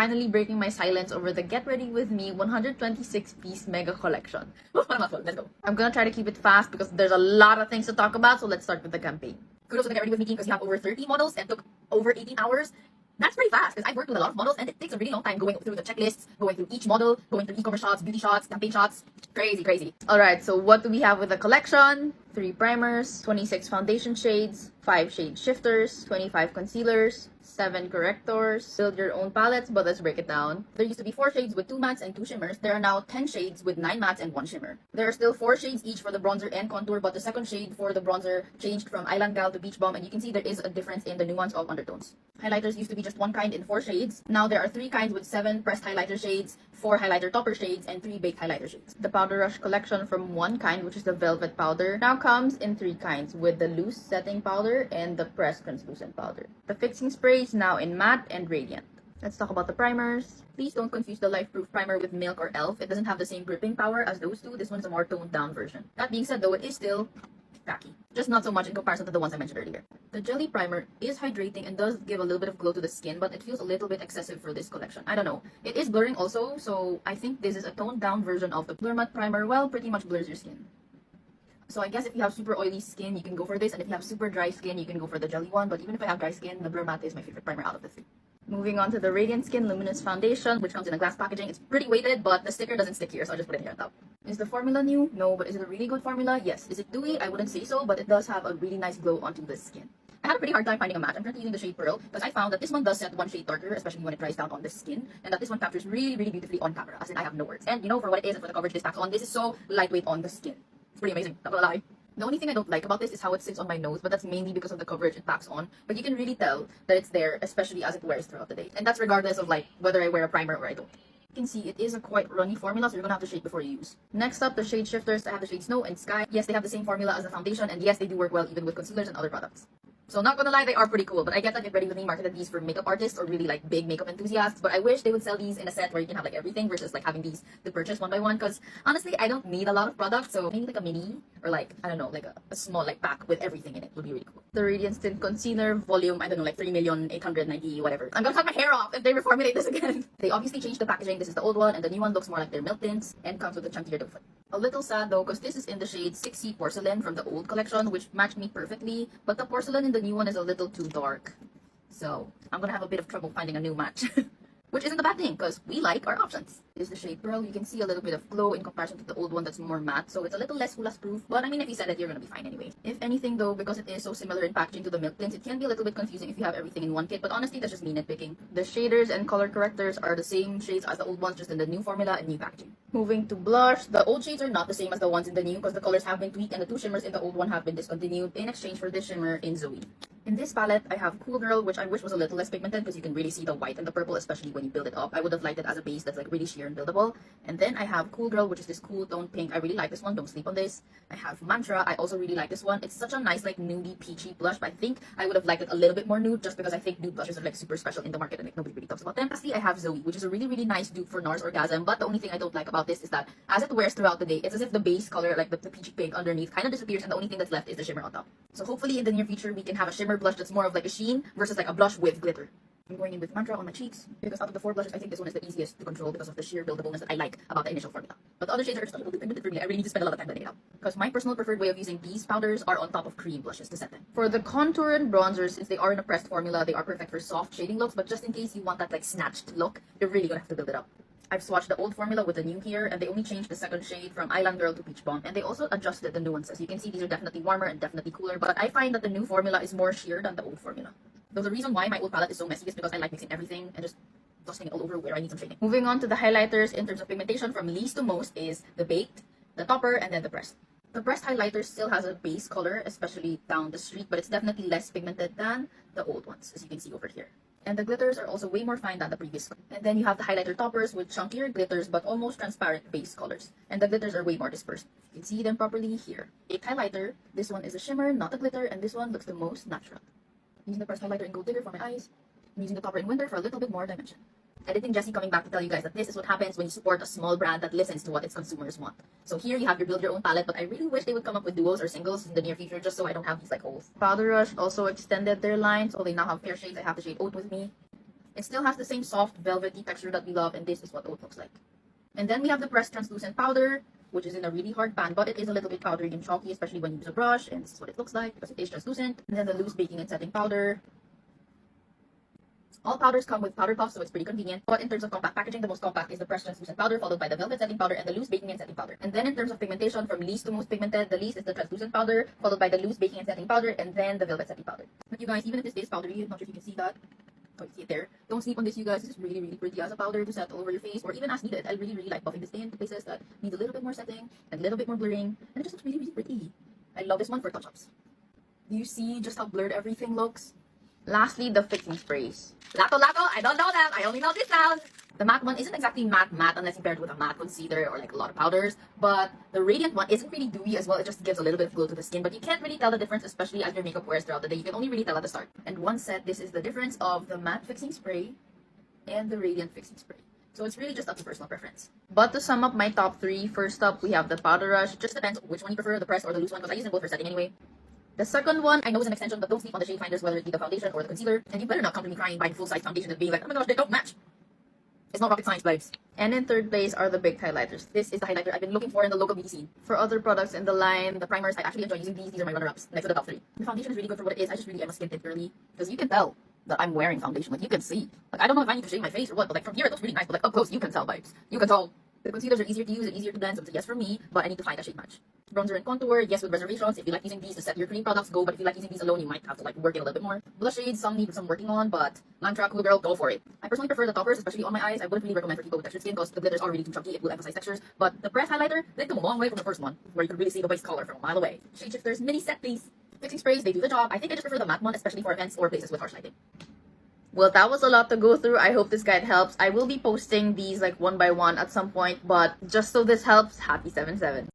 Finally breaking my silence over the Get Ready With Me 126-piece mega collection. Let's go. I'm gonna try to keep it fast because there's a lot of things to talk about, so let's start with the campaign. Kudos to the Get Ready With Me team because you have over 30 models and took over 18 hours. That's pretty fast because I've worked with a lot of models and it takes a really long time going through the checklists, going through each model, going through e-commerce shots, beauty shots, campaign shots. Crazy. Alright, so what do we have with the collection? 3 primers, 26 foundation shades, 5 shade shifters, 25 concealers, 7 correctors. Build your own palettes, but let's break it down. There used to be 4 shades with 2 mattes and 2 shimmers. There are now 10 shades with 9 mattes and 1 shimmer. There are still 4 shades each for the bronzer and contour, but the second shade for the bronzer changed from Island Gal to Beach Bum, and you can see there is a difference in the nuance of undertones. Highlighters used to be just 1 kind in 4 shades. Now there are 3 kinds with 7 pressed highlighter shades, 4 highlighter topper shades, and 3 baked highlighter shades. The Powder Rush collection from 1 kind, which is the Velvet Powder, now comes in 3 kinds with the loose setting powder and the pressed translucent powder. The fixing spray is now in matte and radiant. Let's talk about the primers. Please don't confuse the Life Proof primer with Milk or Elf. It doesn't have the same gripping power as those two. This one is a more toned down version. That being said though, it is still tacky. Just not so much in comparison to the ones I mentioned earlier. The Jelly Primer is hydrating and does give a little bit of glow to the skin, but it feels a little bit excessive for this collection. I don't know. It is blurring also, so I think this is a toned down version of the Blur Matte Primer. Well, pretty much blurs your skin. So I guess if you have super oily skin, you can go for this, and if you have super dry skin, you can go for the jelly one. But even if I have dry skin, the Blur Matte is my favorite primer out of the 3. Moving on to the Radiant Skin Luminous Foundation, which comes in a glass packaging. It's pretty weighted, but the sticker doesn't stick here, so I'll just put it here on top. Is the formula new? No, but is it a really good formula? Yes. Is it dewy? I wouldn't say so, but it does have a really nice glow onto the skin. I had a pretty hard time finding a match. I'm currently using the shade Pearl because I found that this one does set 1 shade darker, especially when it dries down on the skin, and that this one captures really beautifully on camera, as in I have no words. And you know, for what it is and for the coverage this packs on, this is so lightweight on the skin. It's pretty amazing, not gonna lie. The only thing I don't like about this is how it sits on my nose, but that's mainly because of the coverage it packs on. But you can really tell that it's there, especially as it wears throughout the day. And that's regardless of like whether I wear a primer or I don't. You can see it is a quite runny formula, so you're gonna have to shade before you use. Next up, the shade shifters. I have the shade Snow and Sky. Yes, they have the same formula as the foundation, and yes, they do work well even with concealers and other products. So not gonna lie, they are pretty cool, but I get that Get Ready With Me marketed these for makeup artists or really like big makeup enthusiasts, but I wish they would sell these in a set where you can have like everything versus like having these to purchase one by one, because honestly, I don't need a lot of products, so maybe like a mini or like, I don't know, like a small like pack with everything in it would be really cool. The Radiant Tint Concealer volume, I don't know, like 3,890,000 whatever. I'm gonna cut my hair off if they reformulate this again. They obviously changed the packaging. This is the old one, and the new one looks more like their milk tints and comes with a chunkier doe foot. A little sad though, because this is in the shade 6C Porcelain from the old collection, which matched me perfectly, but the porcelain in the new one is a little too dark. So I'm gonna have a bit of trouble finding a new match. Which isn't a bad thing, because we like our options. This is the shade Pearl. You can see a little bit of glow in comparison to the old one that's more matte, so it's a little less hulas proof. But I mean, if you set it, you're gonna be fine anyway. If anything though, because it is so similar in packaging to the milk tints, it can be a little bit confusing if you have everything in one kit, but honestly, that's just me nitpicking. The shaders and color correctors are the same shades as the old ones, just in the new formula and new packaging. Moving to blush, the old shades are not the same as the ones in the new, because the colors have been tweaked and the 2 shimmers in the old one have been discontinued in exchange for this shimmer in Zoe. In this palette, I have Cool Girl, which I wish was a little less pigmented because you can really see the white and the purple, especially when you build it up. I would have liked it as a base that's like really sheer and buildable. And then I have Cool Girl, which is this cool toned pink. I really like this one. Don't sleep on this. I have Mantra. I also really like this one. It's such a nice like nudie peachy blush, but I think I would have liked it a little bit more nude just because I think nude blushes are like super special in the market and like nobody really talks about them. Lastly, I have Zoe, which is a really nice dupe for NARS Orgasm, but the only thing I don't like about this is that as it wears throughout the day, it's as if the base color, like the peachy pink underneath, kind of disappears and the only thing that's left is the shimmer on top. So hopefully in the near future, we can have a shimmer blush that's more of like a sheen versus like a blush with glitter. I'm going in with Mantra on my cheeks because out of the 4 blushes, I think this one is the easiest to control because of the sheer buildableness that I like about the initial formula. But the other shades are just a little bit pigmented for me. I really need to spend a lot of time blending it out because my personal preferred way of using these powders are on top of cream blushes to set them. For the contour and bronzer, since they are in a pressed formula, they are perfect for soft shading looks, but just in case you want that like snatched look, you're really gonna have to build it up. I've swatched the old formula with the new here, and they only changed the second shade from Island Girl to Peach Bomb, and they also adjusted the nuances. You can see these are definitely warmer and definitely cooler, but I find that the new formula is more sheer than the old formula. Though the reason why my old palette is so messy is because I like mixing everything and just dusting it all over where I need some shading. Moving on to the highlighters in terms of pigmentation from least to most is the baked, the topper, and then the pressed. The pressed highlighter still has a base color, especially down the streak, but it's definitely less pigmented than the old ones, as you can see over here. And the glitters are also way more fine than the previous one. And then you have the highlighter toppers with chunkier glitters but almost transparent base colors. And the glitters are way more dispersed. You can see them properly here. Baked highlighter, this one is a shimmer, not a glitter, and this one looks the most natural. I'm using the pressed highlighter in Gold Digger for my eyes. I'm using the topper in Winter for a little bit more dimension. Editing Jessie coming back to tell you guys that this is what happens when you support a small brand that listens to what its consumers want. So here you have your build your own palette, but I really wish they would come up with duos or singles in the near future just so I don't have these like holes. Powder Rush also extended their line, so they now have fair shades. I have the shade Oat with me. It still has the same soft velvety texture that we love, and this is what oat looks like. And then we have the pressed translucent powder, which is in a really hard pan, but it is a little bit powdery and chalky, especially when you use a brush, and this is what it looks like because it is translucent. And then the loose baking and setting powder. All powders come with powder puffs, so it's pretty convenient. But in terms of compact packaging, the most compact is the pressed translucent powder, followed by the velvet setting powder and the loose baking and setting powder. And then in terms of pigmentation, from least to most pigmented, the least is the translucent powder, followed by the loose baking and setting powder, and then the velvet setting powder. But you guys, even if this is powdery, I'm not sure if you can see that. Oh, you see it there. Don't sleep on this, you guys. This is really, really pretty as a powder to set all over your face, or even as needed. I really, really like buffing this in to places that need a little bit more setting and a little bit more blurring, and it just looks really, really pretty. I love this one for touch-ups. Do you see just how blurred everything looks? Lastly, the fixing sprays. Lato, I don't know them. I only know this sound. The matte one isn't exactly matte unless you pair it with a matte concealer or like a lot of powders, but the radiant one isn't really dewy as well. It just gives a little bit of glow to the skin, but you can't really tell the difference, especially as your makeup wears throughout the day. You can only really tell at the start. And once set, this is the difference of the matte fixing spray and the radiant fixing spray. So it's really just up to personal preference. But to sum up my top 3, first up, we have the powder rush. Just depends which one you prefer, the pressed or the loose one, because I use them both for setting anyway. The second one, I know is an extension, but don't sleep on the shade finders, whether it be the foundation or the concealer. And you better not come to me crying buying full-size foundation and being like, oh my gosh, they don't match. It's not rocket science, babes. And in third place are the big highlighters. This is the highlighter I've been looking for in the local beauty scene. For other products in the line, the primers, I actually enjoy using these. These are my runner-ups, next to the top 3. The foundation is really good for what it is. I just really am a skin tint girly, because you can tell that I'm wearing foundation. Like, you can see. Like, I don't know if I need to shade my face or what, but like from here it looks really nice, but like up close, you can tell, babes. You can tell. The concealers are easier to use and easier to blend, so it's a yes for me, but I need to find a shade match. Bronzer and contour, yes with reservations. If you like using these to set your cream products, go, but if you like using these alone, you might have to like work it a little bit more. Blush shades, some need some working on, but Lantra, cool girl, go for it. I personally prefer the toppers, especially on my eyes. I wouldn't really recommend for people with textured skin because the glitters are really too chunky. It will emphasize textures, but the pressed highlighter, they come a long way from the first one, where you can really see the base color from a mile away. Shade shifters, mini set please. Fixing sprays, they do the job. I think I just prefer the matte one, especially for events or places with harsh lighting. Well, that was a lot to go through. I hope this guide helps. I will be posting these like one by one at some point, but just so this helps, happy 7/7.